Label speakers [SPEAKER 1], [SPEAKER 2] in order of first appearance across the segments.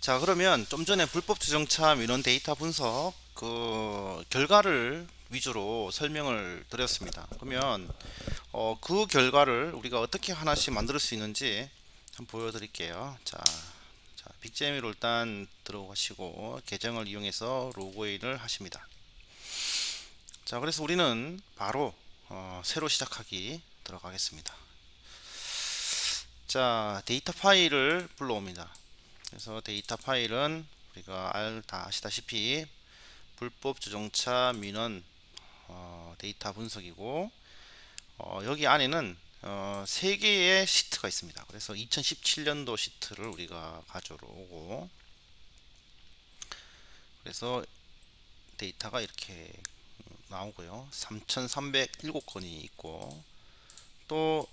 [SPEAKER 1] 자, 그러면 좀 전에 불법 주정차 민원 데이터 분석 결과를 위주로 설명을 드렸습니다. 그러면 그 결과를 우리가 어떻게 하나씩 만들 수 있는지 한번 보여드릴게요. 자, 빅재미로 일단 들어가시고 계정을 이용해서 로그인을 하십니다. 자, 그래서 우리는 바로 새로 시작하기 들어가겠습니다. 자, 데이터 파일을 불러옵니다. 그래서 데이터 파일은 우리가 다 아시다시피 불법 주정차 민원 데이터 분석이고, 여기 안에는 3개의 시트가 있습니다. 그래서 2017년도 시트를 우리가 가져오고, 그래서 데이터가 이렇게 나오고요. 3307건이 있고, 또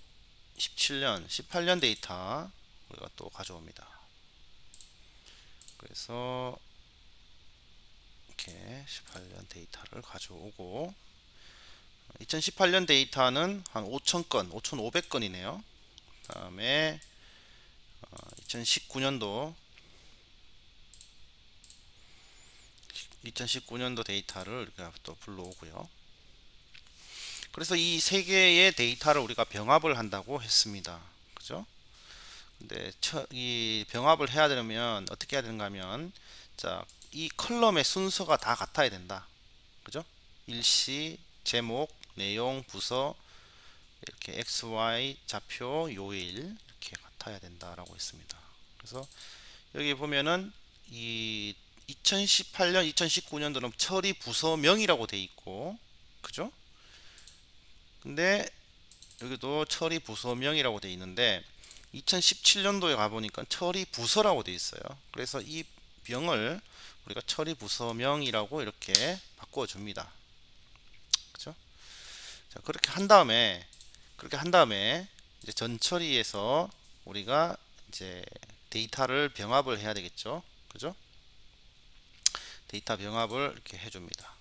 [SPEAKER 1] 17년 18년 데이터 우리가 또 가져옵니다. 그래서 이렇게 18년 데이터를 가져오고, 2018년 데이터는 한 5,000건, 5,500건이네요. 그 다음에 2019년도 데이터를 이렇게 또 불러오고요. 그래서 이 세 개의 데이터를 우리가 병합을 한다고 했습니다. 그죠? 근데 이 병합을 해야 되면 어떻게 해야 되는가 하면, 자, 이 컬럼의 순서가 다 같아야 된다. 그죠? 일시, 제목, 내용, 부서, 이렇게 XY, 좌표, 요일 이렇게 같아야 된다라고 했습니다. 그래서 여기 보면은 이 2018년, 2019년도는 처리 부서명이라고 돼 있고, 그죠? 근데 여기도 처리 부서명이라고 돼 있는데 2017년도에 가보니까 처리 부서라고 돼 있어요. 그래서 이 명을 우리가 처리 부서명이라고 이렇게 바꿔 줍니다. 그죠? 자, 그렇게 한 다음에 이제 전처리에서 우리가 이제 데이터를 병합을 해야 되겠죠. 그죠? 데이터 병합을 이렇게 해줍니다.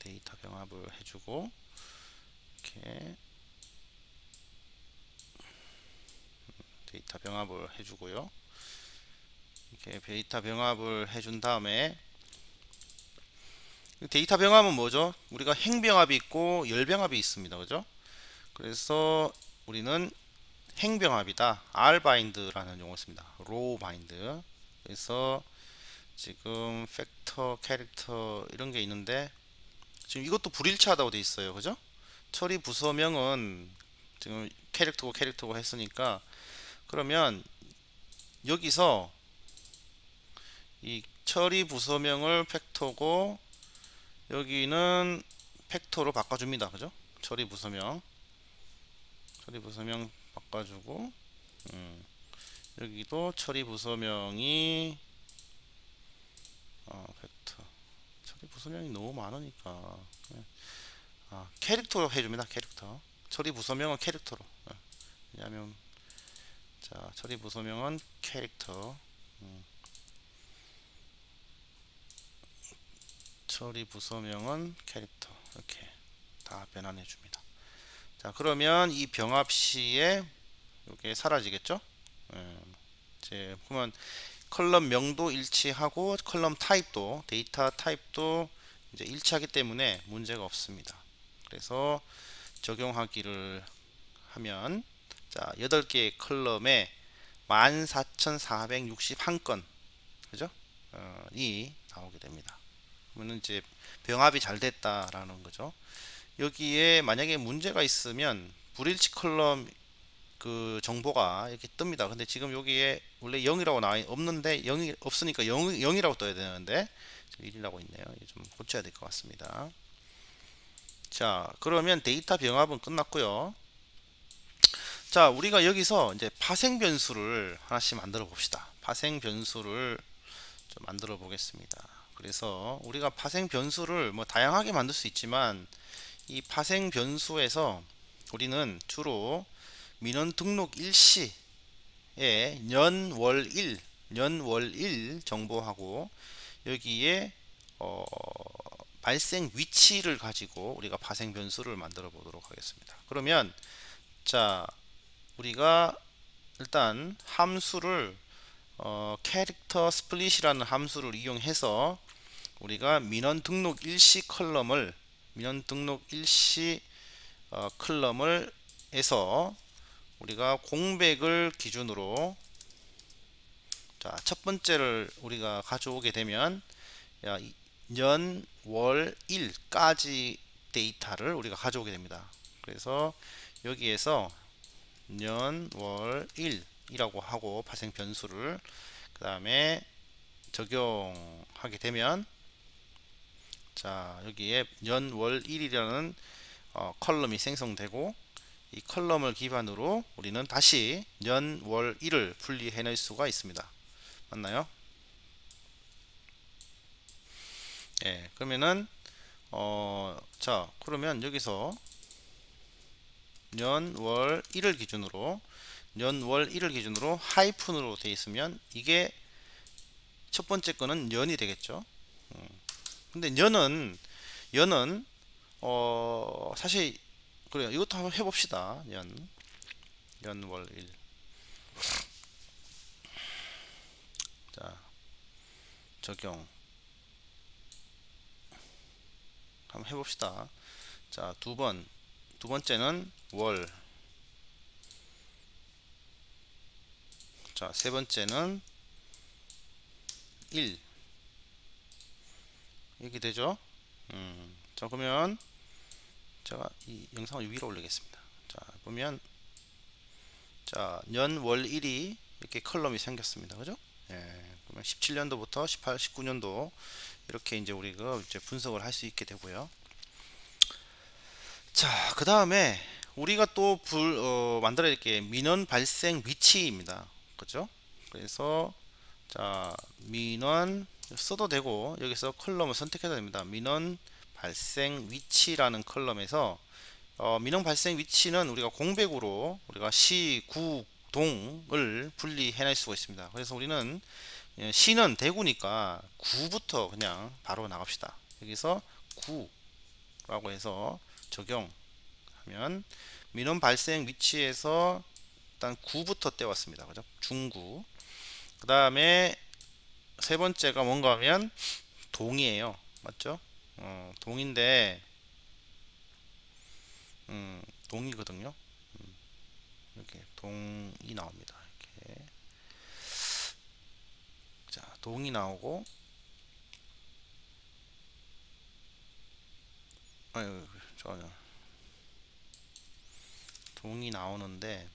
[SPEAKER 1] 데이터 병합을 해주고, 이렇게 데이터 병합을 해주고요. 이렇게 데이터 병합을 해준 다음에, 데이터 병합은 뭐죠? 우리가 행병합이 있고 열병합이 있습니다. 그죠? 그래서 우리는 행병합이다. rbind라는 용어를 씁니다. row bind. 그래서 지금 팩터, 캐릭터 이런 게 있는데, 지금 이것도 불일치하다고 돼 있어요. 그죠? 처리 부서명은 지금 캐릭터고 했으니까, 그러면 여기서 이 처리 부서명을 팩터고 여기는 팩터로 바꿔줍니다. 그죠? 처리 부서명 바꿔주고, 여기도 처리 부서명이 팩터. 처리 부서명이 너무 많으니까 캐릭터로 해줍니다. 캐릭터. 처리 부서명은 캐릭터로. 왜냐하면, 자, 처리 부서명은 캐릭터. 처리 부서명은 캐릭터. 이렇게 다 변환해 줍니다. 자, 그러면 이 병합 시에 이게 사라지겠죠? 이제 보면 컬럼 명도 일치하고 컬럼 타입도, 데이터 타입도 이제 일치하기 때문에 문제가 없습니다. 그래서 적용하기를 하면, 자, 8개의 컬럼에 14,461건, 그죠? 이 나오게 됩니다. 그러면 이제 병합이 잘 됐다라는 거죠. 여기에 만약에 문제가 있으면 불일치 컬럼 그 정보가 이렇게 뜹니다. 근데 지금 여기에 원래 0이라고 나와 없는데 0이 없으니까 0이라고 떠야 되는데 1이라고 있네요. 좀 고쳐야 될 것 같습니다. 자, 그러면 데이터 병합은 끝났고요. 자, 우리가 여기서 이제 파생 변수를 하나씩 만들어 봅시다. 파생 변수를 좀 만들어 보겠습니다. 그래서 우리가 파생 변수를 뭐 다양하게 만들 수 있지만, 이 파생 변수에서 우리는 주로 민원 등록 일시에 년 월 일 정보하고 여기에 발생 위치를 가지고 우리가 파생 변수를 만들어 보도록 하겠습니다. 그러면, 자, 우리가 일단 함수를 캐릭터 스플릿이라는 함수를 이용해서 우리가 민원 등록 일시 컬럼을 민원 등록 일시 컬럼을 해서 우리가 공백을 기준으로 자, 첫 번째를 우리가 가져오게 되면 년, 월, 일까지 데이터를 우리가 가져오게 됩니다. 그래서 여기에서 년, 월, 일이라고 하고 발생 변수를 그 다음에 적용하게 되면 자 여기에 년, 월, 일이라는 컬럼이 생성되고 이 컬럼을 기반으로 우리는 다시 년, 월, 일을 분리해낼 수가 있습니다. 맞나요? 예, 그러면은 자 그러면 여기서 년, 월, 일을 기준으로 년, 월, 일을 기준으로 하이픈으로 되어 있으면 이게 첫 번째 거는 년이 되겠죠. 근데 년은 사실 그래요. 이것도 한번 해봅시다. 년, 월, 일. 자 적용 한번 해봅시다. 자 두 번째는 월. 자 세 번째는 일. 이렇게 되죠. 자 그러면 제가 이 영상을 위로 올리겠습니다. 자 보면 자 년, 월, 일이 이렇게 컬럼이 생겼습니다. 그죠? 예, 그러면 17년도부터 18, 19년도 이렇게 이제 우리가 이제 분석을 할 수 있게 되고요. 자, 그 다음에 우리가 또 만들어야 될 게 민원 발생 위치입니다. 그죠? 그래서 자 민원 써도 되고 여기서 컬럼을 선택해도 됩니다. 민원 발생 위치라는 컬럼에서 민원 발생 위치는 우리가 공백으로 우리가 시, 구, 동을 분리해낼 수가 있습니다. 그래서 우리는 시는 대구니까 구부터 그냥 바로 나갑시다. 여기서 구라고 해서 적용하면 민원 발생 위치에서 일단 구부터 떼왔습니다. 그죠? 중구. 그 다음에 세 번째가 뭔가 하면 동이에요. 맞죠? 동인데 동이거든요. 이렇게 동이 나옵니다. 이렇게 자 동이 나오고 아유 전혀 동이 나오는데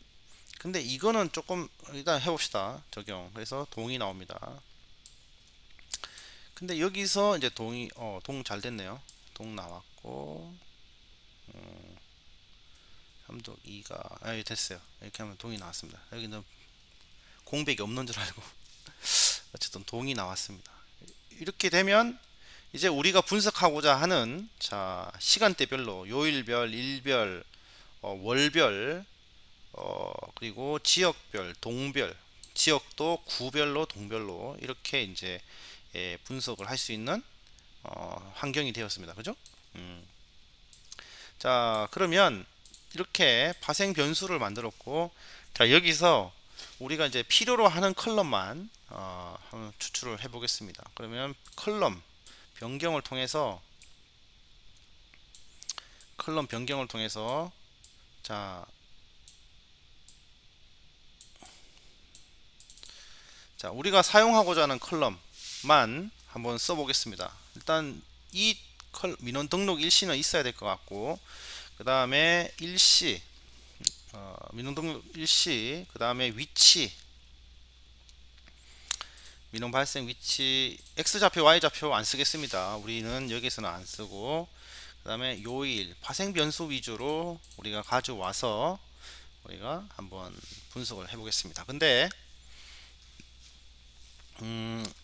[SPEAKER 1] 근데 이거는 조금 일단 해봅시다. 적용. 그래서 동이 나옵니다. 근데 여기서 이제 동 잘 됐네요. 동 나왔고 3도 2가 됐어요. 이렇게 하면 동이 나왔습니다. 여기는 공백이 없는 줄 알고 어쨌든 동이 나왔습니다. 이렇게 되면 이제 우리가 분석하고자 하는 자 시간대별로 요일별, 일별, 월별, 그리고 지역별, 동별, 지역도 구별로, 동별로 이렇게 이제 분석을 할 수 있는 환경이 되었습니다. 그죠? 자 그러면 이렇게 파생 변수를 만들었고 자 여기서 우리가 이제 필요로 하는 컬럼만 한번 추출을 해 보겠습니다. 그러면 컬럼 변경을 통해서 자, 자 우리가 사용하고자 하는 컬럼만 한번 써 보겠습니다. 일단 이 민원 등록 일시는 있어야 될 것 같고 그 다음에 일시 민원 등록 일시 그 다음에 위치 민원 발생 위치 X좌표 Y좌표 안 쓰겠습니다. 우리는 여기서는 안 쓰고 그 다음에 요일 파생 변수 위주로 우리가 가져와서 우리가 한번 분석을 해 보겠습니다. 근데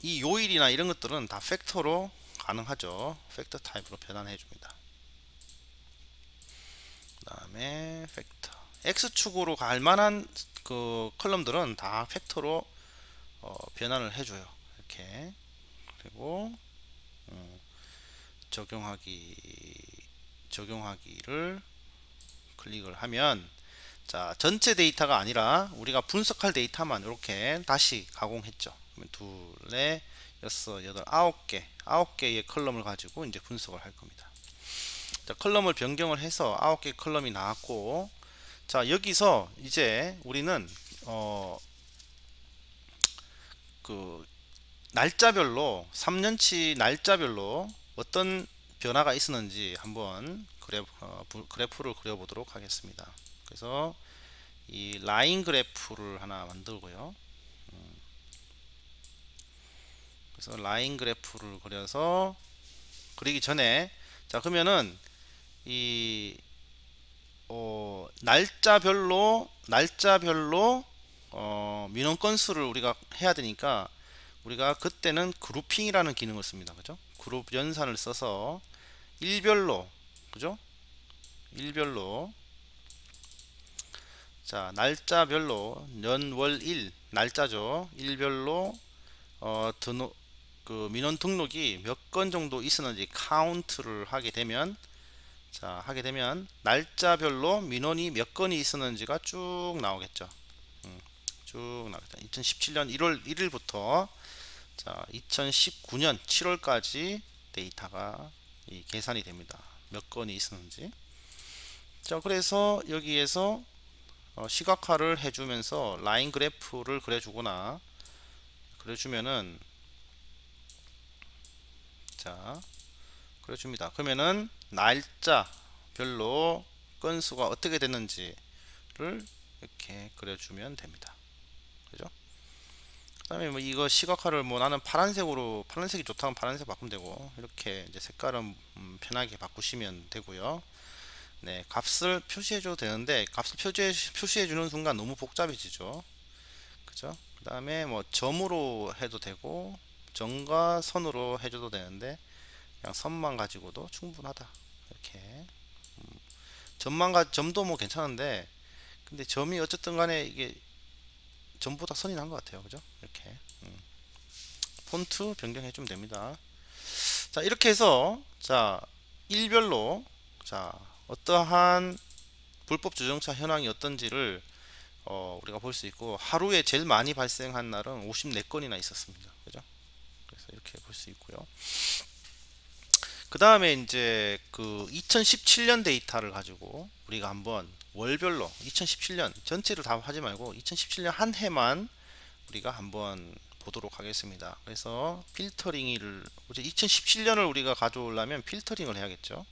[SPEAKER 1] 이 요일이나 이런 것들은 다 팩터로 가능하죠. 팩터 타입으로 변환해 줍니다. 그 다음에 팩터 X축으로 갈 만한 그 컬럼들은 다 팩터로 변환을 해줘요. 이렇게 그리고 적용하기를 클릭을 하면 자, 전체 데이터가 아니라 우리가 분석할 데이터만 이렇게 다시 가공했죠. 그러면 둘, 넷, 여섯, 여덟, 아홉 개의 컬럼을 가지고 이제 분석을 할 겁니다. 자, 컬럼을 변경을 해서 9개 컬럼이 나왔고, 자, 여기서 이제 우리는 그 날짜별로 3년치 날짜별로 어떤 변화가 있었는지 한번 그래프를 그려보도록 하겠습니다. 그래서 이 라인 그래프를 하나 만들고요. 그래서 라인 그래프를 그려서 그리기 전에, 자, 그러면은 이 날짜별로 민원 건수를 우리가 해야 되니까 우리가 그때는 그룹핑이라는 기능을 씁니다. 그죠? 그룹 연산을 써서 일별로, 그죠? 일별로, 자, 날짜별로 연월일 날짜죠. 일별로 그 민원 등록이 몇 건 정도 있었는지 카운트를 하게 되면, 자, 날짜별로 민원이 몇 건이 있었는지가 쭉 나오겠죠. 쭉 나오겠다. 2017년 1월 1일부터 자, 2019년 7월까지 데이터가 계산이 됩니다. 몇 건이 있었는지. 자, 그래서 여기에서 시각화를 해주면서 라인 그래프를 그려주면은, 자, 그려줍니다. 그러면은 날짜별로 건수가 어떻게 됐는지를 이렇게 그려주면 됩니다. 그죠? 그 다음에 뭐 이거 시각화를 뭐 나는 파란색이 좋다면 파란색 바꾸면 되고, 이렇게 이제 색깔은 편하게 바꾸시면 되고요. 네, 값을 표시해줘도 되는데 값을 표시해주는 순간 너무 복잡해지죠. 그죠? 그 다음에 뭐 점으로 해도 되고 점과 선으로 해줘도 되는데 그냥 선만 가지고도 충분하다. 이렇게 점도 뭐 괜찮은데, 근데 점이 어쨌든 간에 이게 점보다 선이 난 것 같아요. 그죠? 이렇게 폰트 변경해 주면 됩니다. 자, 이렇게 해서 자, 일별로, 자, 어떠한 불법 주정차 현황이 어떤지를 우리가 볼 수 있고, 하루에 제일 많이 발생한 날은 54건이나 있었습니다. 그죠? 그래서 이렇게 볼 수 있고요. 그 다음에 이제 그 2017년 데이터를 가지고 우리가 한번 월별로 2017년 전체를 다 하지 말고 2017년 한 해만 우리가 한번 보도록 하겠습니다. 그래서 필터링을 2017년을 우리가 가져오려면 필터링을 해야겠죠.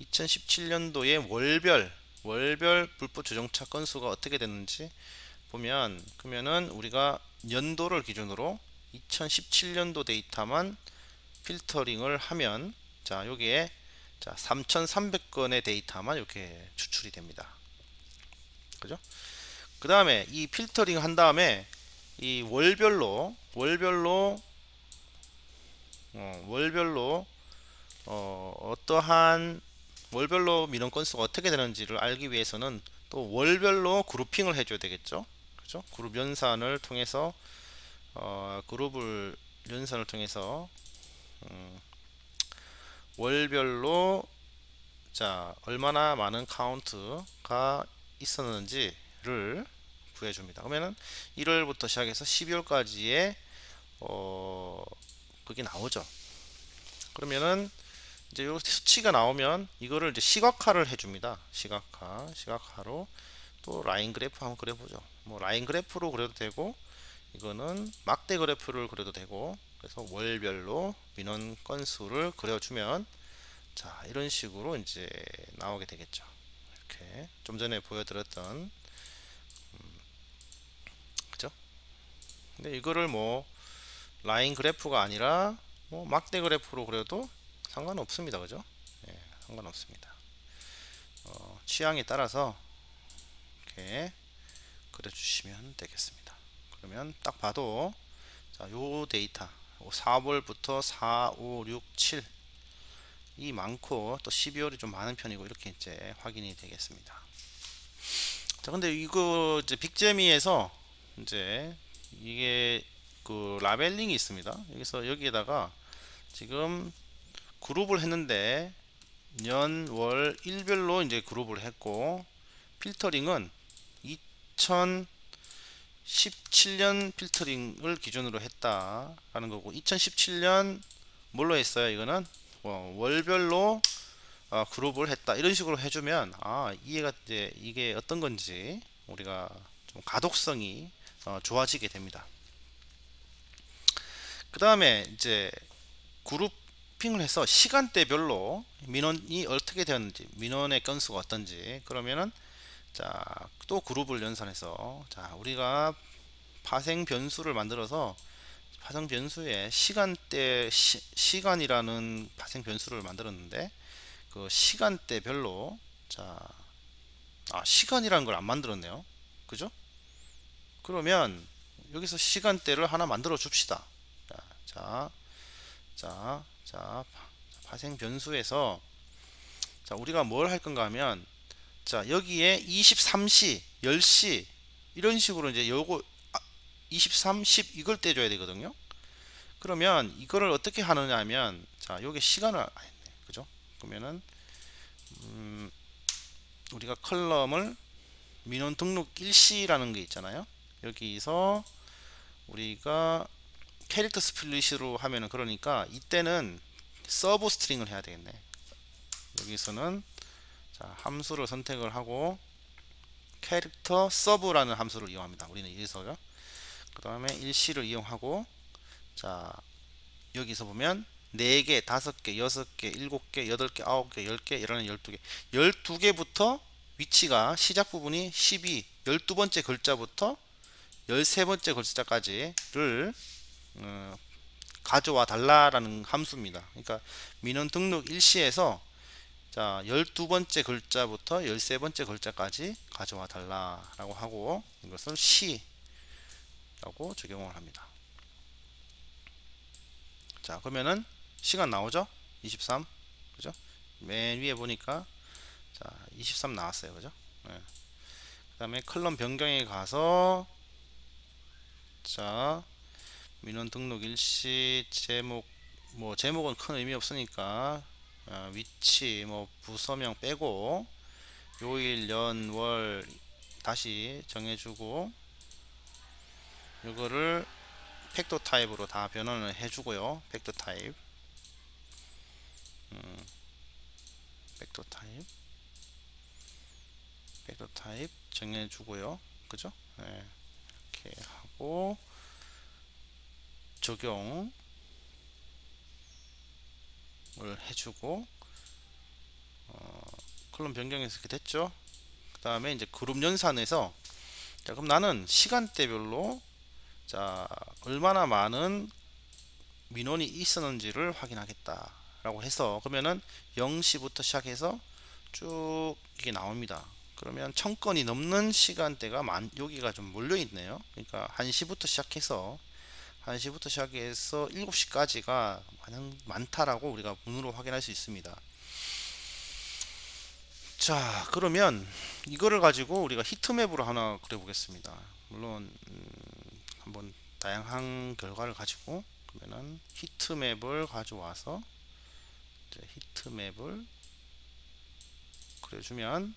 [SPEAKER 1] 2017년도의 월별 불법 주정차 건수가 어떻게 됐는지 보면, 그러면은 우리가 연도를 기준으로 2017년도 데이터만 필터링을 하면, 자, 여기에 자, 3,300건의 데이터만 이렇게 추출이 됩니다. 그죠? 그 다음에 이 필터링 한 다음에 이 월별로 어떠한 월별로 민원 건수가 어떻게 되는지를 알기 위해서는 또 월별로 그룹핑을 해줘야 되겠죠. 그죠? 그룹 연산을 통해서 월별로, 자, 얼마나 많은 카운트가 있었는지를 구해줍니다. 그러면은 1월부터 시작해서 12월까지의 그게 나오죠. 그러면은 이제 요 수치가 나오면 이거를 이제 시각화를 해줍니다. 시각화로 또 라인 그래프 한번 그려보죠. 뭐 라인 그래프로 그려도 되고, 이거는 막대 그래프를 그려도 되고, 그래서 월별로 민원 건수를 그려주면, 자, 이런 식으로 이제 나오게 되겠죠. 이렇게 좀 전에 보여드렸던, 그죠? 근데 이거를 뭐 라인 그래프가 아니라 뭐 막대 그래프로 그려도 상관없습니다. 그죠? 예, 상관없습니다. 취향에 따라서 이렇게 그려주시면 되겠습니다. 그러면 딱 봐도, 자, 요 데이터 4월부터 4, 5, 6, 7 이 많고, 또 12월이 좀 많은 편이고, 이렇게 이제 확인이 되겠습니다. 자, 근데 이거 이제 빅재미에서 이제 이게 그 라벨링이 있습니다. 여기서 여기에다가 지금 그룹을 했는데 년, 월, 일별로 이제 그룹을 했고, 필터링은 2017년 필터링을 기준으로 했다라는 거고, 2017년 뭘로 했어요? 이거는 월별로 그룹을 했다, 이런 식으로 해주면 이해가 이제 이게 어떤 건지 우리가 좀 가독성이 좋아지게 됩니다. 그 다음에 이제 그룹핑을 해서 시간대별로 민원이 어떻게 되었는지, 민원의 건수가 어떤지, 그러면은 자, 또 그룹을 연산해서, 자, 우리가 파생 변수를 만들어서 파생 변수에 시간대, 시간이라는 파생 변수를 만들었는데, 그 시간대별로, 자, 시간이라는 걸 안 만들었네요. 그죠? 그러면 여기서 시간대를 하나 만들어 줍시다. 자, 자, 자, 파생 변수에서, 자, 우리가 뭘 할 건가 하면, 자, 여기에 23시, 10시 이런 식으로 이제 요거 23, 10 이걸 떼줘야 되거든요. 그러면 이거를 어떻게 하느냐 하면, 자, 요게 시간을 했네. 그죠? 그러면은 우리가 컬럼을 민원 등록 일시라는 게 있잖아요. 여기서 우리가 캐릭터 스플릿으로 하면은, 그러니까 이때는 서브 스트링을 해야 되겠네. 여기서는 자, 함수를 선택을 하고 캐릭터 서브라는 함수를 이용합니다. 우리는 여기서요. 그 다음에 일시를 이용하고, 자, 여기서 보면 4개, 5개, 6개, 7개, 8개, 9개, 10개, 이라는 12개, 12개부터 위치가 시작 부분이 12, 12번째 글자부터 13번째 글자까지를 가져와 달라라는 함수입니다. 그러니까 민원 등록 일시에서, 자, 12번째 글자부터 13번째 글자까지 가져와 달라라고 하고, 이것을 시라고 적용을 합니다. 자, 그러면은 시간 나오죠? 23. 그죠? 맨 위에 보니까 자, 23 나왔어요. 그죠? 네. 그 다음에 컬럼 변경에 가서, 자, 민원 등록 일시, 제목, 뭐 제목은 큰 의미 없으니까 위치, 뭐 부서명 빼고 요일, 년, 월 다시 정해주고, 이거를 팩터 타입으로 다 변환을 해주고요. 팩터 타입, 팩터 타입, 팩터 타입 정해주고요. 그죠? 네. 이렇게 하고 적용을 해주고, 컬럼 변경해서 이렇게 됐죠. 그 다음에 이제 그룹 연산에서, 자, 그럼 나는 시간대별로, 자, 얼마나 많은 민원이 있었는지를 확인하겠다 라고 해서, 그러면은 0시부터 시작해서 쭉 이게 나옵니다. 그러면 1000건이 넘는 시간대가 여기가 좀 몰려 있네요. 그러니까 1시부터 시작해서 7시까지가 많다라고 우리가 문으로 확인할 수 있습니다. 자, 그러면 이거를 가지고 우리가 히트맵으로 하나 그려 보겠습니다. 물론 한번 다양한 결과를 가지고, 그러면은 히트맵을 가져와서 이제 히트맵을 그려주면,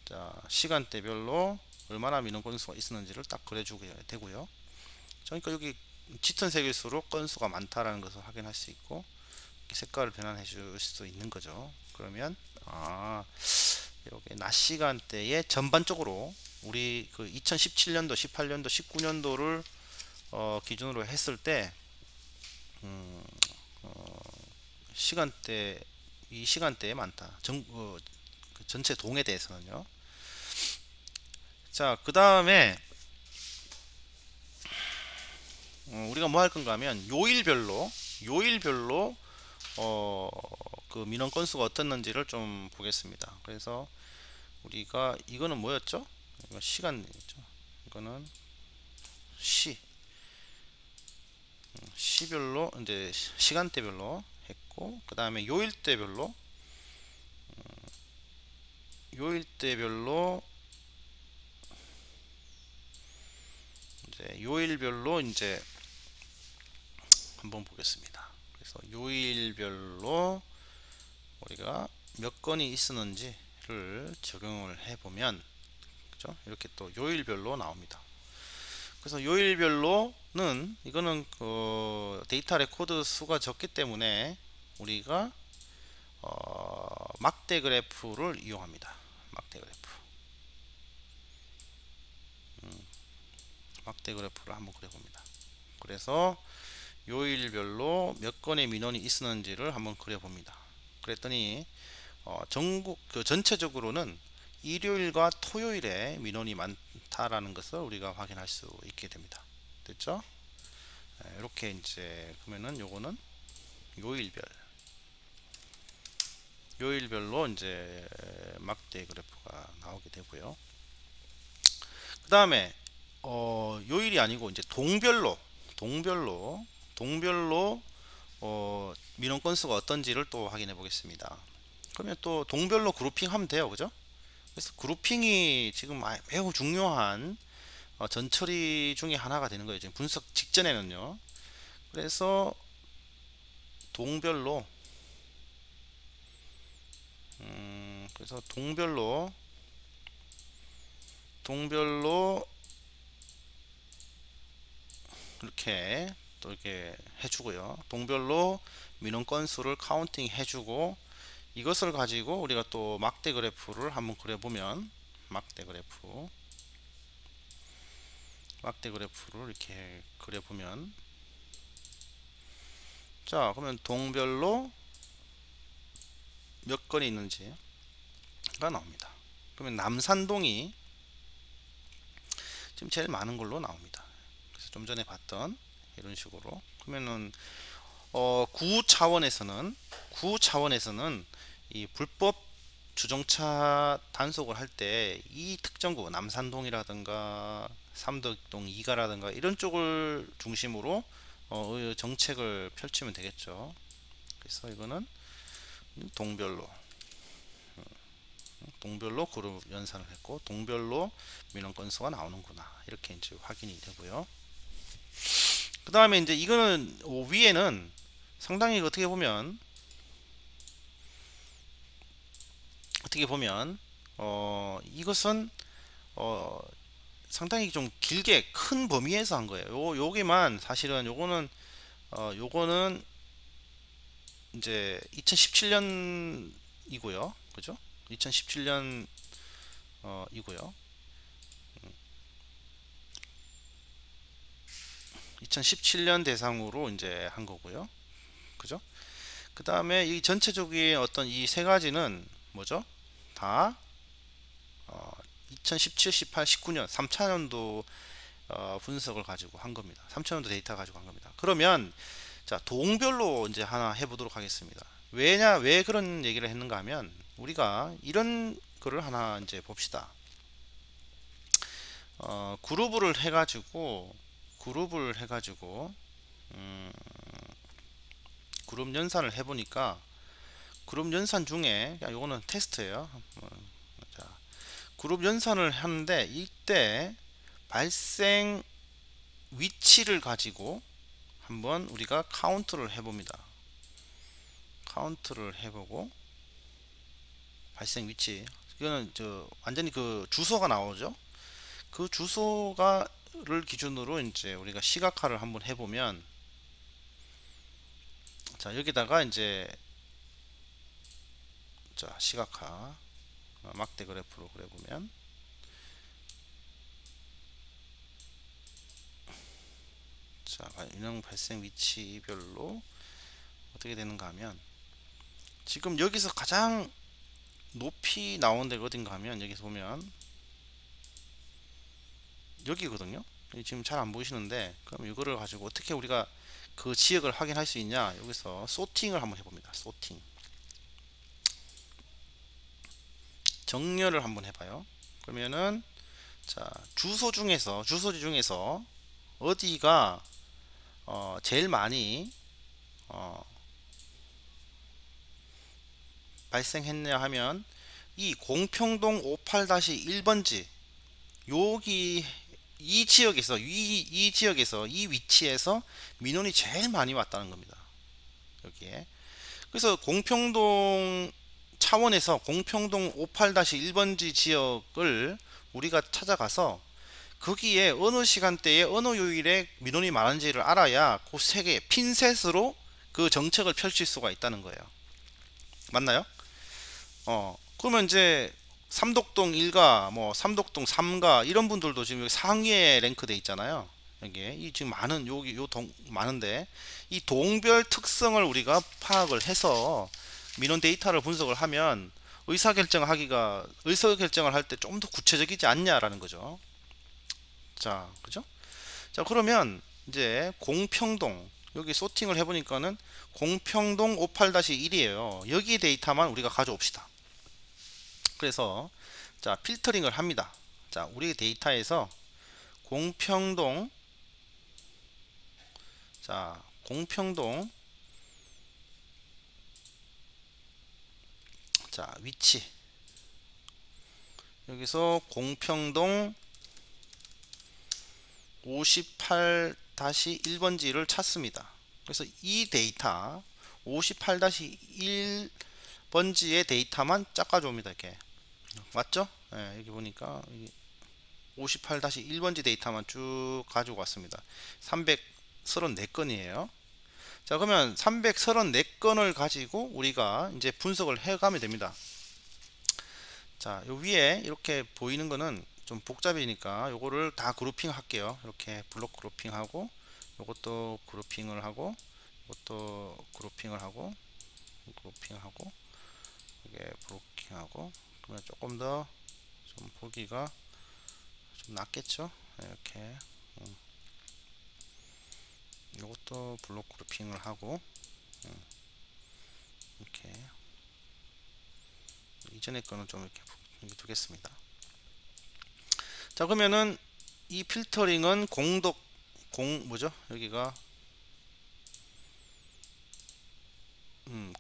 [SPEAKER 1] 자, 시간대별로 얼마나 민원 건수가 있었는지를 딱 그려주게 되고요. 그러니까 여기 짙은 색일수록 건수가 많다라는 것을 확인할 수 있고, 색깔을 변환해 줄 수도 있는 거죠. 그러면 이렇게 낮 시간대에 전반적으로 우리 그 2017년도, 18년도, 19년도를 기준으로 했을 때 시간대, 이 시간대에 많다. 그 전체 동에 대해서는요. 자, 그 다음에 우리가 뭐 할 건가 하면 요일별로 그 민원 건수가 어떻는지를 좀 보겠습니다. 그래서 우리가 이거는 뭐였죠? 이거 시간이죠. 이거는 시별로 이제 시간대별로 했고, 그 다음에 요일대별로 이제 요일별로 이제 한번 보겠습니다. 그래서 요일별로 우리가 몇 건이 있었는지를 적용을 해보면, 그죠? 이렇게 또 요일별로 나옵니다. 그래서 요일별로는 이거는 그 데이터 레코드 수가 적기 때문에 우리가 막대 그래프를 이용합니다. 막대 그래프. 막대 그래프를 한번 그려봅니다. 그래서 요일별로 몇 건의 민원이 있었는지를 한번 그려봅니다. 그랬더니 전국 전체적으로는 일요일과 토요일에 민원이 많다라는 것을 우리가 확인할 수 있게 됩니다. 됐죠? 이렇게 이제 그러면은 요거는 요일별로 이제 막대 그래프가 나오게 되고요. 그 다음에 요일이 아니고 이제 동별로 민원 건수가 어떤지를 또 확인해 보겠습니다. 그러면 또 동별로 그룹핑 하면 돼요. 그죠? 그래서 그룹핑이 지금 매우 중요한 전처리 중에 하나가 되는 거예요. 지금 분석 직전에는요. 그래서 동별로 그래서 동별로 이렇게 또 이렇게 해주고요. 동별로 민원 건수를 카운팅 해주고 이것을 가지고 우리가 또 막대 그래프를 한번 그려보면 막대 그래프를 이렇게 그려보면 자 그러면 동별로 몇 건이 있는지가 나옵니다. 그러면 남산동이 지금 제일 많은 걸로 나옵니다. 그래서 좀 전에 봤던 이런 식으로 그러면은 구 차원에서는 이 불법 주정차 단속을 할 때 이 특정구 남산동이라든가 삼덕동 2가라든가 이런 쪽을 중심으로 정책을 펼치면 되겠죠. 그래서 이거는 동별로 그룹 연산을 했고 동별로 민원 건수가 나오는구나 이렇게 이제 확인이 되고요. 그 다음에 이제 이거는 위에는 상당히 어떻게 보면 이것은 상당히 좀 길게 큰 범위에서 한 거예요. 요게만 사실은 요거는 이제 2017년이고요. 그죠? 2017년 이고요. 2017년 대상으로 이제 한 거고요. 그죠? 그 다음에 이 전체적인 어떤 이 세 가지는 뭐죠? 다 2017, 18, 19년 3차년도 분석을 가지고 한 겁니다. 3차년도 데이터 가지고 한 겁니다. 그러면 자 동별로 이제 하나 해보도록 하겠습니다. 왜 그런 얘기를 했는가 하면 우리가 이런 거를 하나 이제 봅시다. 그룹을 해가지고 그룹 연산을 해보니까 그룹 연산 중에 요거는 테스트예요. 자, 그룹 연산을 하는데 이때 발생 위치를 가지고 한번 우리가 카운트를 해봅니다. 카운트를 해보고 발생 위치 이거는 완전히 그 주소가 나오죠. 그 주소가를 기준으로 이제 우리가 시각화를 한번 해보면 자 여기다가 이제 자 시각화 막대 그래프로 그려보면 자 민원 발생 위치별로 어떻게 되는가 하면 지금 여기서 가장 높이 나온 데가 어딘가 하면 여기서 보면 여기거든요. 지금 잘 안 보이시는데 그럼 이거를 가지고 어떻게 우리가 그 지역을 확인할 수 있냐. 여기서 소팅을 한번 해봅니다. 소팅 정렬을 한번 해봐요. 그러면은 자 주소지 중에서 어디가 제일 많이 발생했냐 하면 이 공평동 58-1번지 여기 이 지역에서 이 위치에서 민원이 제일 많이 왔다는 겁니다. 여기에 그래서 공평동 차원에서 공평동 58-1번지 지역을 우리가 찾아가서 거기에 어느 시간대에 어느 요일에 민원이 많은지를 알아야 그 세 개 핀셋으로 그 정책을 펼칠 수가 있다는 거예요. 맞나요? 그러면 이제 삼독동 1가 뭐 삼독동 3가 이런 분들도 지금 여기 상위에 랭크돼 있잖아요. 여기에 이 지금 많은 여기 요 동 많은데 이 동별 특성을 우리가 파악을 해서 민원 데이터를 분석을 하면 의사결정을 할 때 좀 더 구체적이지 않냐라는 거죠. 자, 그죠? 자, 그러면 이제 공평동 여기 소팅을 해보니까는 공평동 58-1이에요. 여기 데이터만 우리가 가져옵시다. 그래서 자, 필터링을 합니다. 자, 우리 데이터에서 공평동, 자, 공평동, 자, 위치 여기서 공평동 58-1번지를 찾습니다. 그래서 이 데이터 58-1번지의 데이터만 쫙 가져옵니다. 이렇게 맞죠? 네, 여기 보니까 58-1번지 데이터만 쭉 가지고 왔습니다. 334건이에요. 자, 그러면 334건을 가지고 우리가 이제 분석을 해가면 됩니다. 자, 요 위에 이렇게 보이는 거는 좀 복잡이니까 요거를 다 그룹핑 할게요. 이렇게 블록 그룹핑하고 요것도 그룹핑을 하고 이것도 그룹핑을 하고 이게 브로킹하고 그러면 조금 더 좀 보기가 좀 낫겠죠. 이렇게 이것도 블록 그룹핑을 하고 이렇게 이전에 거는 좀 이렇게 두겠습니다. 자, 그러면은 이 필터링은 뭐죠? 여기가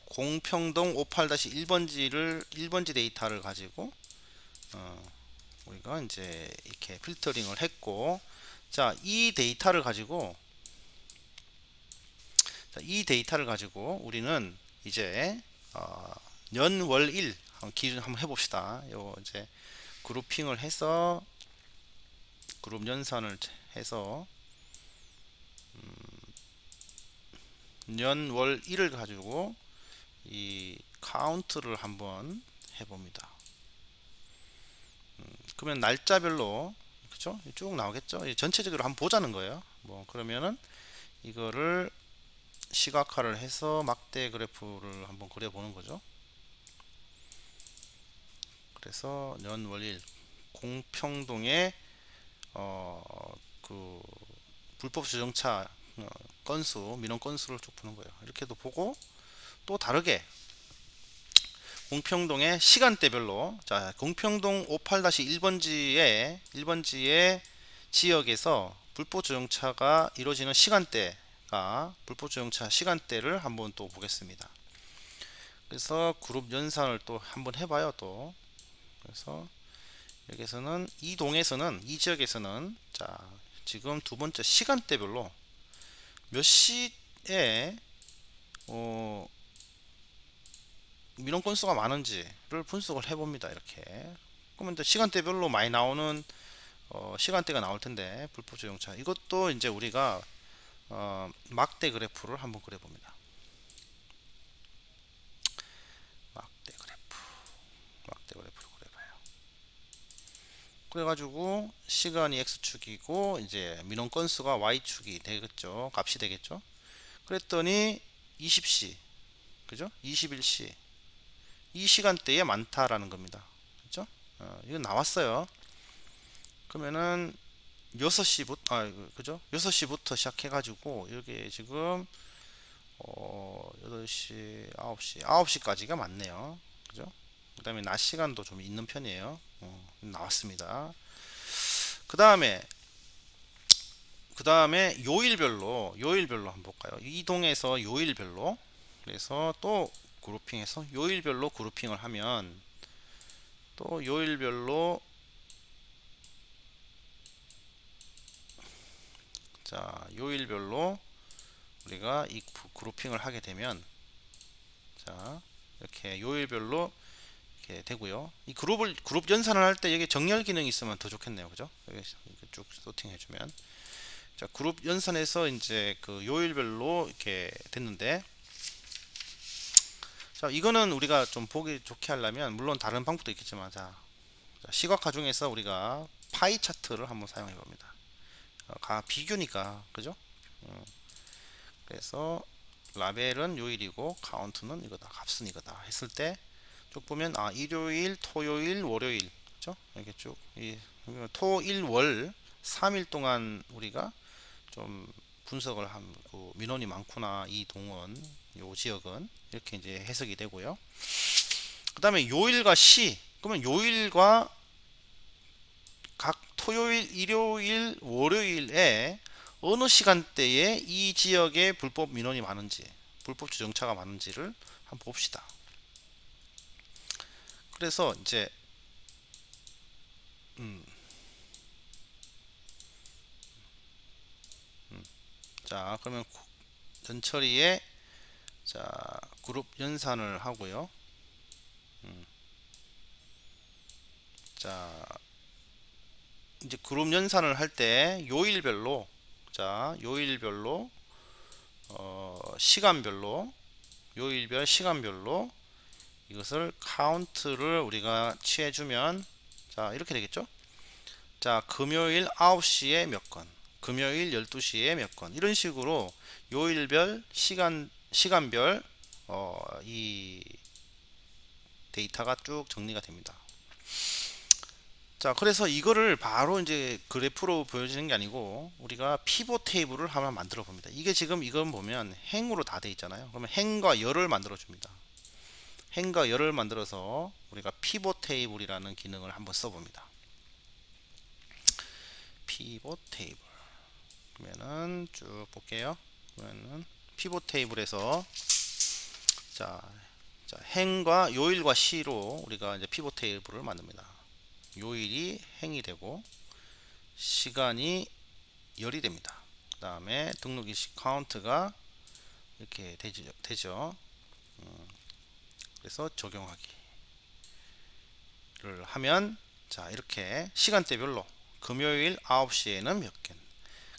[SPEAKER 1] 공평동 58-1번지 데이터를 가지고 우리가 이제 이렇게 필터링을 했고, 자, 이 데이터를 가지고 우리는 이제 연월일 기준 한번 해봅시다. 요 이제 그룹핑을 해서 그룹 연산을 해서 연월일을 가지고 이 카운트를 한번 해봅니다. 그러면 날짜별로 그죠? 쭉 나오겠죠? 전체적으로 한번 보자는 거예요. 뭐 그러면은 이거를 시각화를 해서 막대 그래프를 한번 그려보는 거죠. 그래서 연월일 공평동의 그 불법 주정차 건수, 민원 건수를 쭉 보는 거예요. 이렇게도 보고 또 다르게 공평동의 시간대별로, 자, 공평동 58-1번지의 지역에서 불법 주정차가 이루어지는 불법 주정차 시간대를 한번 또 보겠습니다. 그래서 그룹 연산을 또 한번 해봐요. 또 그래서 여기서는 이 지역에서는 자, 지금 두 번째 시간대별로 몇 시에 민원 건수가 많은지를 분석을 해봅니다. 이렇게 그러면 이제 시간대별로 많이 나오는 시간대가 나올 텐데 불법 주정차 이것도 이제 우리가 막대 그래프를 한번 그려봅니다. 막대 그래프를 그려봐요. 그래가지고 시간이 x축이고 이제 민원 건수가 y축이 되겠죠. 값이 되겠죠. 그랬더니 20시 그죠? 21시 이 시간대에 많다라는 겁니다. 그죠? 이거 나왔어요. 그러면은 6시부터 그죠? 6시부터 시작해 가지고 여기 지금 8시 9시까지가 많네요. 그죠? 그 다음에 낮 시간도 좀 있는 편이에요. 나왔습니다. 그 다음에 요일별로 한번 볼까요? 이동해서 요일별로 그래서 또 그룹핑해서 요일별로 그룹핑을 하면 또 요일별로 우리가 이 그룹핑을 하게 되면 자, 이렇게 요일별로 이렇게 되고요. 이 그룹 연산을 할 때 여기 정렬 기능이 있으면 더 좋겠네요. 그죠? 여기 이렇게 쭉 소팅해 주면, 자, 그룹 연산에서 이제 그 요일별로 이렇게 됐는데, 자, 이거는 우리가 좀 보기 좋게 하려면 물론 다른 방법도 있겠지만, 자, 시각화 중에서 우리가 파이 차트를 한번 사용해 봅니다. 비교니까, 그죠? 그래서 라벨은 요일이고 카운트는 이거다, 값은 이거다 했을 때 쭉 보면, 일요일, 토요일, 월요일, 그죠? 이렇게 쭉 토, 일, 월 3일 동안 우리가 좀 분석을 한, 그 민원이 많구나, 이 동원 요 지역은, 이렇게 이제 해석이 되고요. 그 다음에 요일과 시, 그러면 요일과 각 토요일, 일요일, 월요일에 어느 시간대에 이 지역에 불법 민원이 많은지, 불법 주정차가 많은지를 한번 봅시다. 그래서 이제 자, 그러면 전처리에, 자, 그룹 연산을 하고요. 자, 이제 그룹 연산을 할 때 요일별로, 자, 요일별로, 시간별로, 요일별 시간별로 이것을 카운트를 우리가 취해주면, 자, 이렇게 되겠죠. 자, 금요일 9시에 몇 건, 금요일 12시에 몇 건, 이런 식으로 요일별 시간별 이 데이터가 쭉 정리가 됩니다. 자, 그래서 이거를 바로 이제 그래프로 보여지는 게 아니고 우리가 피봇 테이블을 한번 만들어 봅니다. 이게 지금 이건 보면 행으로 다 돼 있잖아요. 그러면 행과 열을 만들어 줍니다. 행과 열을 만들어서 우리가 피봇 테이블이라는 기능을 한번 써봅니다. 피봇 테이블, 그러면은 쭉 볼게요. 그러면은 피봇 테이블에서, 자, 행과 요일과 시로 우리가 이제 피봇 테이블을 만듭니다. 요일이 행이 되고 시간이 열이 됩니다. 그 다음에 등록 일시 카운트가 이렇게 되죠. 그래서 적용하기를 하면, 자, 이렇게 시간대별로 금요일 9시에는 몇 건,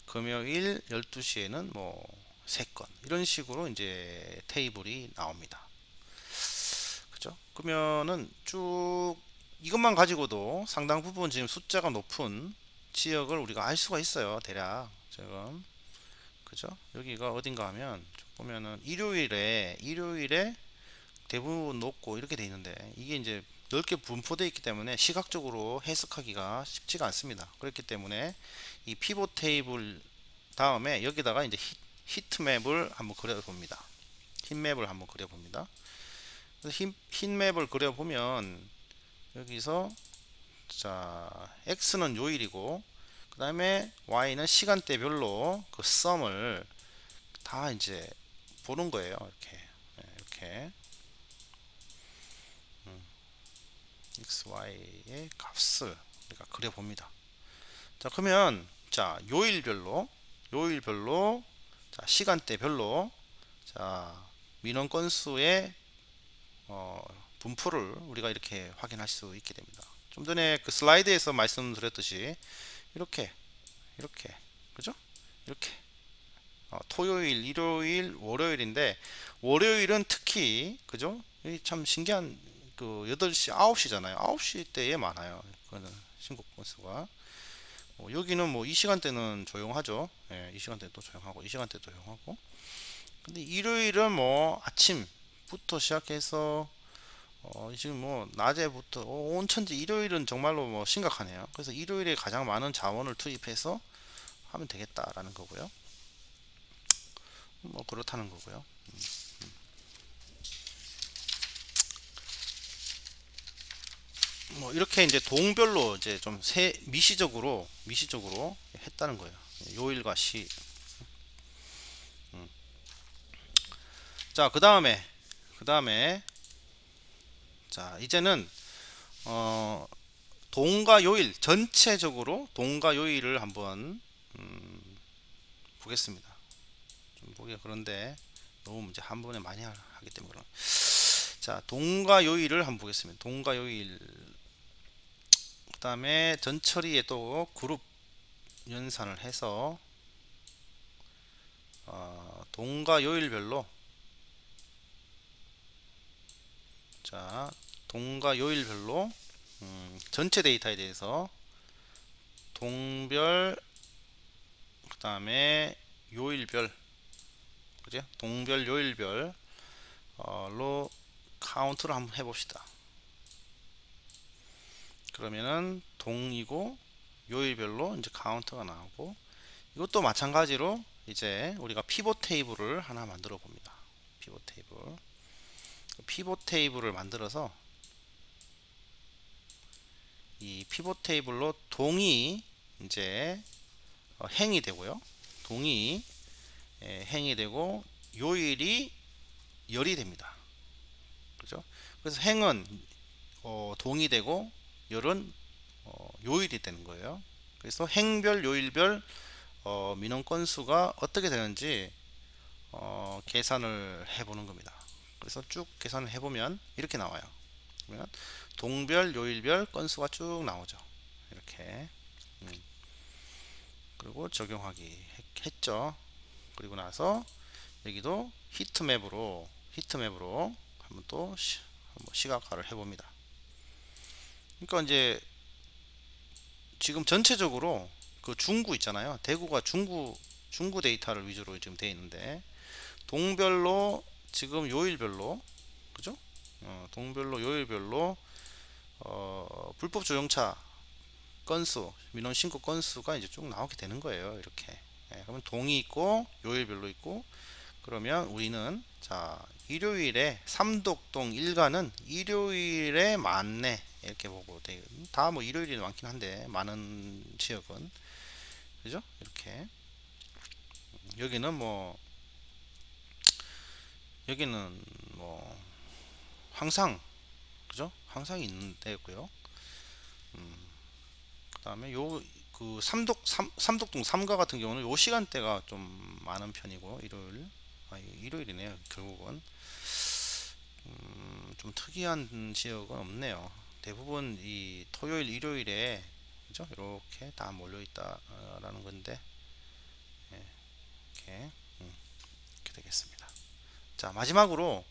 [SPEAKER 1] 금요일 12시에는 뭐 3건, 이런 식으로 이제 테이블이 나옵니다. 그죠? 그러면은 쭉 이것만 가지고도 상당 부분 지금 숫자가 높은 지역을 우리가 알 수가 있어요. 대략 지금, 그죠? 여기가 어딘가 하면 보면은 일요일에 대부분 높고 이렇게 돼 있는데, 이게 이제 넓게 분포되어 있기 때문에 시각적으로 해석하기가 쉽지가 않습니다. 그렇기 때문에 이 피봇 테이블 다음에 여기다가 이제 히트맵을 한번 그려봅니다. 흰맵을 한번 그려봅니다. 그래서 흰맵을 그려보면 여기서, 자, X는 요일이고 그 다음에 Y는 시간대별로 그 썸을 다 이제 보는 거예요. 이렇게 X, Y의 값을 우리가 그려봅니다. 자, 그러면, 자, 요일별로, 자, 시간대별로, 자, 민원 건수의 분포를 우리가 이렇게 확인할 수 있게 됩니다. 좀 전에 그 슬라이드에서 말씀드렸듯이 이렇게 그죠? 이렇게 토요일, 일요일, 월요일인데, 월요일은 특히, 그죠? 이게 참 신기한, 그 8시, 9시잖아요. 9시 때에 많아요. 그거는 신고 건수가. 여기는 뭐 이 시간대는 조용하죠. 예, 이 시간대도 조용하고 이 시간대도 조용하고. 근데 일요일은 뭐 아침부터 시작해서 지금 뭐 낮에부터 온천지, 일요일은 정말로 뭐 심각하네요. 그래서 일요일에 가장 많은 자원을 투입해서 하면 되겠다라는 거고요. 뭐 그렇다는 거고요. 뭐 이렇게 이제 동별로 이제 좀 미시적으로 했다는 거예요. 요일과 시. 자, 그 다음에 자, 이제는 동과 요일, 전체적으로 동과 요일을 한번 보겠습니다. 좀 보기가 그런데 너무 이제 한 번에 많이 하기 때문에. 자, 동과 요일을 한번 보겠습니다. 동과 요일. 그 다음에 전처리에 또 그룹 연산을 해서 동과 요일별로, 자, 동과 요일별로 전체 데이터에 대해서 동별, 그 다음에 요일별, 그죠? 동별 요일별 로 카운트를 한번 해봅시다. 그러면은 동이고 요일별로 이제 카운트가 나오고, 이것도 마찬가지로 이제 우리가 피봇 테이블을 하나 만들어 봅니다. 피봇 테이블. 피봇 테이블을 만들어서 이 피봇 테이블로 동이 이제 행이 되고요. 동이 행이 되고 요일이 열이 됩니다. 그죠? 그래서 행은 동이 되고 열은 요일이 되는 거예요. 그래서 행별 요일별 민원 건수가 어떻게 되는지 계산을 해보는 겁니다. 그래서 쭉 계산을 해보면 이렇게 나와요. 그러면 동별 요일별 건수가 쭉 나오죠. 이렇게. 그리고 적용하기 했죠. 그리고 나서 여기도 히트맵으로 한번 또 한번 시각화를 해봅니다. 그러니까 이제 지금 전체적으로 그 중구 있잖아요. 대구가 중구 데이터를 위주로 지금 되어 있는데, 동별로 지금 요일별로, 그죠? 동별로 요일별로 불법 조정차 건수, 민원 신고 건수가 이제 쭉 나오게 되는 거예요. 이렇게. 그러면 동이 있고 요일별로 있고, 그러면 우리는 자, 일요일에 삼독동 일가는 일요일에 많네 이렇게 보고 다 뭐 일요일이 많긴 한데 많은 지역은, 그죠? 이렇게. 여기는 뭐 항상, 그죠? 항상 있는 데고요. 그 다음에 요 그 삼독동 3가 같은 경우는 요 시간대가 좀 많은 편이고, 일요일이네요. 결국은 좀 특이한 지역은 없네요. 대부분 이 토요일 일요일에, 그죠? 이렇게 다 몰려 있다라는 건데, 이렇게 이렇게 되겠습니다. 자, 마지막으로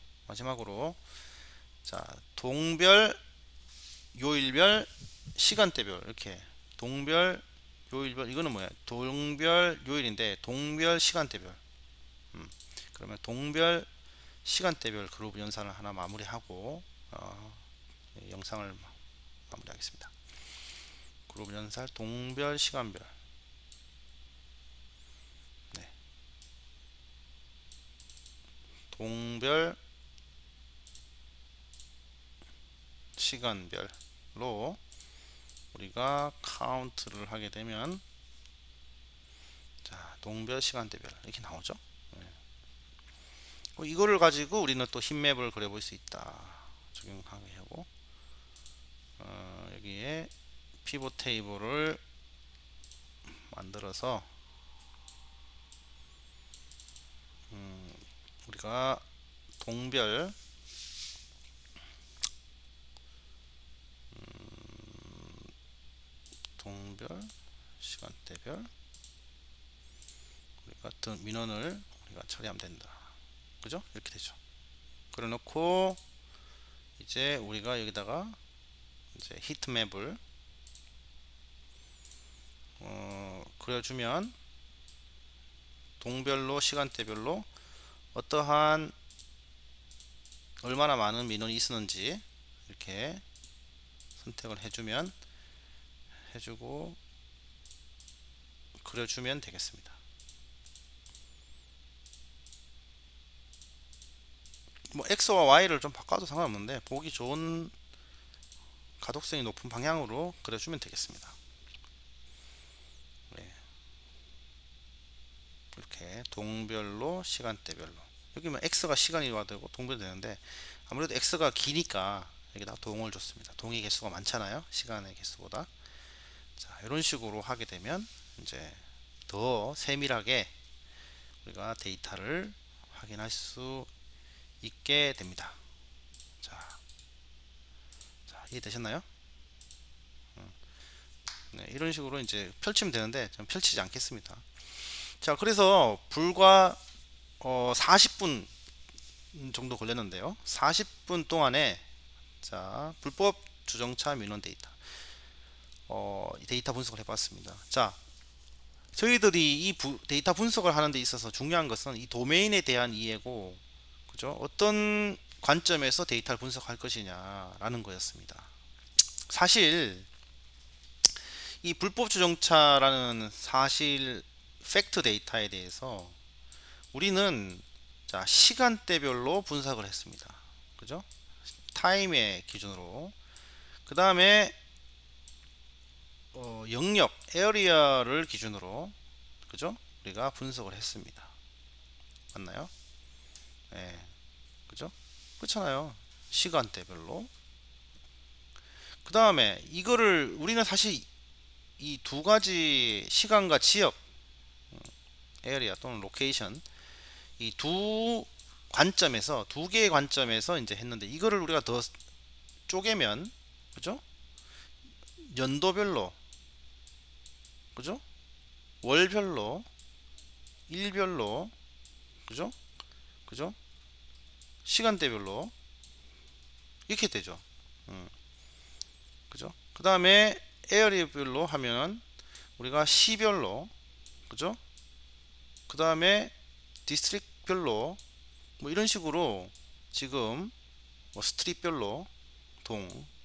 [SPEAKER 1] 자, 동별 요일별 시간대별, 이렇게 동별 요일별, 이거는 뭐야? 동별 요일인데 동별 시간대별. 그러면 동별 시간대별 그룹 연산을 하나 마무리하고 영상을 마무리하겠습니다. 그룹 연산 동별 시간별. 네. 동별 시간별로 우리가 카운트를 하게 되면, 자, 동별 시간대별 이렇게 나오죠. 이거를 가지고 우리는 또 힙맵을 그려볼 수 있다. 적용하게 하고 여기에 피봇 테이블을 만들어서 우리가 동별 시간대별 같은 민원을 우리가 처리하면 된다. 그죠? 이렇게 되죠. 그래 놓고 이제 우리가 여기다가 이제 히트맵을 그려주면 동별로 시간대별로 어떠한 얼마나 많은 민원이 있었는지 이렇게 선택을 해주고 그려주면 되겠습니다. 뭐 X와 Y를 좀 바꿔도 상관없는데 보기 좋은 가독성이 높은 방향으로 그려주면 되겠습니다. 네. 이렇게 동별로 시간대별로, 여기 뭐 X가 시간이 되고 동별이 되는데 아무래도 X가 기니까 여기다 동을 줬습니다. 동의 개수가 많잖아요, 시간의 개수보다. 자, 이런 식으로 하게 되면 이제 더 세밀하게 우리가 데이터를 확인할 수 있게 됩니다. 자, 이해되셨나요? 네, 이런 식으로 이제 펼치면 되는데 좀 펼치지 않겠습니다. 자, 그래서 불과 40분 정도 걸렸는데요. 40분 동안에 자, 불법 주정차 민원 데이터 데이터 분석을 해봤습니다. 자, 저희들이 이 데이터 분석을 하는 데 있어서 중요한 것은 이 도메인에 대한 이해고, 그죠? 어떤 관점에서 데이터를 분석할 것이냐라는 거였습니다. 사실 이 불법 주정차라는 사실 팩트 데이터에 대해서 우리는 자, 시간대별로 분석을 했습니다. 그죠? 타임의 기준으로. 그 다음에 영역, 에어리어를 기준으로, 그죠? 우리가 분석을 했습니다. 맞나요? 예, 그죠? 그렇잖아요. 시간대별로. 그 다음에 이거를 우리는 사실 이 두 가지 시간과 지역, 에어리어 또는 로케이션, 이 두 관점에서, 두 개의 관점에서 이제 했는데, 이거를 우리가 더 쪼개면, 그죠? 연도별로, 그죠? 월별로, 일별로, 그죠? 그죠? 시간대별로 이렇게 되죠. 그죠? 그 다음에 에어리별로 하면 우리가 시별로, 그죠? 그 다음에 디스트릭별로 뭐 이런 식으로 지금 뭐 스트릿별로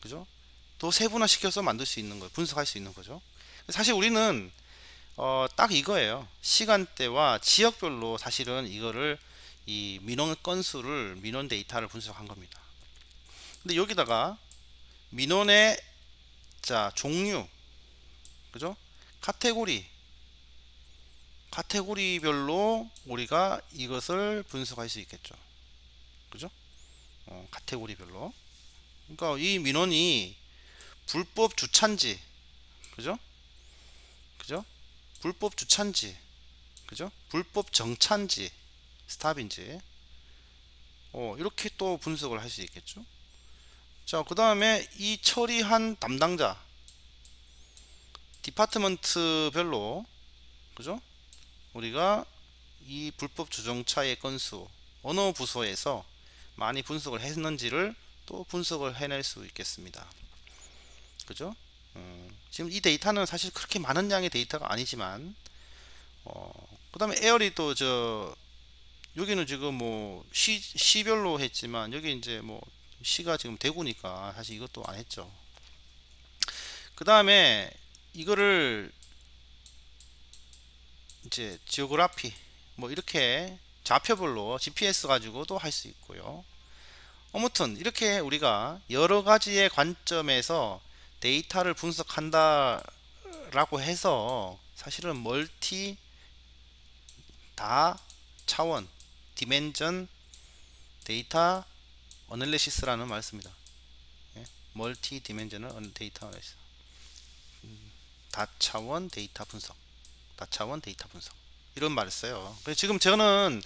[SPEAKER 1] 그죠? 더 세분화 시켜서 만들 수 있는 거예요. 분석할 수 있는 거죠. 사실 우리는 딱 이거예요. 시간대와 지역별로 사실은 이거를 이 민원 건수를, 민원 데이터를 분석한 겁니다. 근데 여기다가 민원의 자, 종류, 그죠? 카테고리별로 우리가 이것을 분석할 수 있겠죠. 그죠? 카테고리별로. 그러니까 이 민원이 불법 주차인지, 그죠? 그죠? 불법 주차인지, 그죠? 불법 정차인지, 스탑인지, 이렇게 또 분석을 할 수 있겠죠. 자, 그 다음에 이 처리한 담당자, 디파트먼트별로, 그죠? 우리가 이 불법 주정차의 건수, 어느 부서에서 많이 분석을 했는지를 또 분석을 해낼 수 있겠습니다. 그죠? 지금 이 데이터는 사실 그렇게 많은 양의 데이터가 아니지만, 그 다음에 에어리도 여기는 지금 뭐 시별로 했지만, 여기 이제 뭐 시가 지금 대구니까 사실 이것도 안 했죠. 그 다음에 이거를 이제 지오그라피 뭐 이렇게 좌표별로 GPS 가지고도 할 수 있고요. 아무튼 이렇게 우리가 여러 가지의 관점에서 데이터를 분석한다 라고 해서 사실은 멀티 다 차원 디멘전 데이터 어널리시스라는 말씀입니다. 멀티 디멘전을 데이터 어널리시스, 다차원 데이터 분석, 다차원 데이터 분석, 이런 말을 써요. 그래서 지금 저는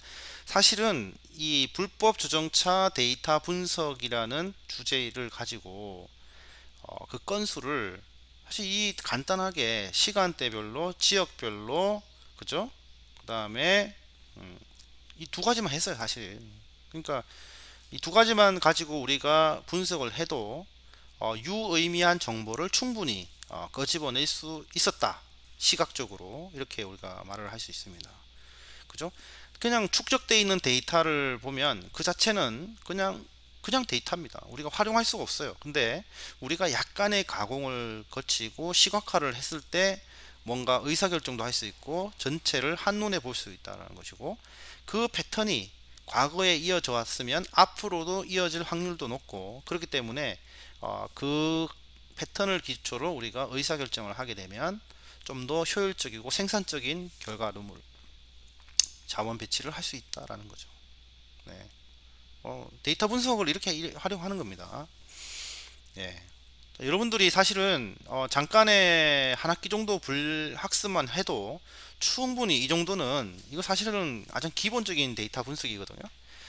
[SPEAKER 1] 사실은 이 불법 주정차 데이터 분석이라는 주제를 가지고 그 건수를 사실 이 간단하게 시간대별로, 지역별로, 그죠? 그 다음에 이 두 가지만 했어요, 사실. 그러니까 이 두 가지만 가지고 우리가 분석을 해도 유의미한 정보를 충분히 끄집어낼 수 있었다. 시각적으로 이렇게 우리가 말을 할 수 있습니다. 그죠? 그냥 축적되어 있는 데이터를 보면 그 자체는 그냥 데이터입니다. 우리가 활용할 수가 없어요. 근데 우리가 약간의 가공을 거치고 시각화를 했을 때 뭔가 의사결정도 할 수 있고 전체를 한눈에 볼 수 있다는 것이고, 그 패턴이 과거에 이어져 왔으면 앞으로도 이어질 확률도 높고, 그렇기 때문에 그 패턴을 기초로 우리가 의사결정을 하게 되면 좀 더 효율적이고 생산적인 결과물, 자원 배치를 할 수 있다라는 거죠. 네. 데이터 분석을 이렇게 활용하는 겁니다. 예. 여러분들이 사실은 잠깐의 한 학기 정도 학습만 해도 충분히 이 정도는, 이거 사실은 가장 기본적인 데이터 분석이거든요.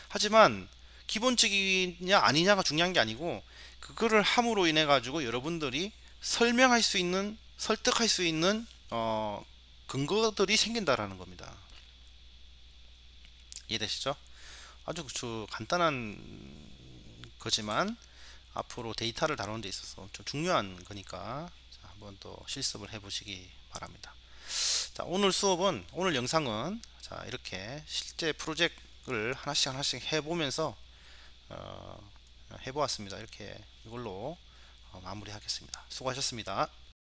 [SPEAKER 1] 하지만 기본적이냐 아니냐가 중요한 게 아니고 그거를 함으로 인해 가지고 여러분들이 설명할 수 있는 설득할 수 있는 근거들이 생긴다라는 겁니다. 이해되시죠? 아주 간단한 거지만 앞으로 데이터를 다루는 데 있어서 좀 중요한 거니까 한번 더 실습을 해 보시기 바랍니다. 자, 오늘 영상은 자, 이렇게 실제 프로젝트를 하나씩 해보면서 해보았습니다. 이렇게 이걸로 마무리하겠습니다. 수고하셨습니다.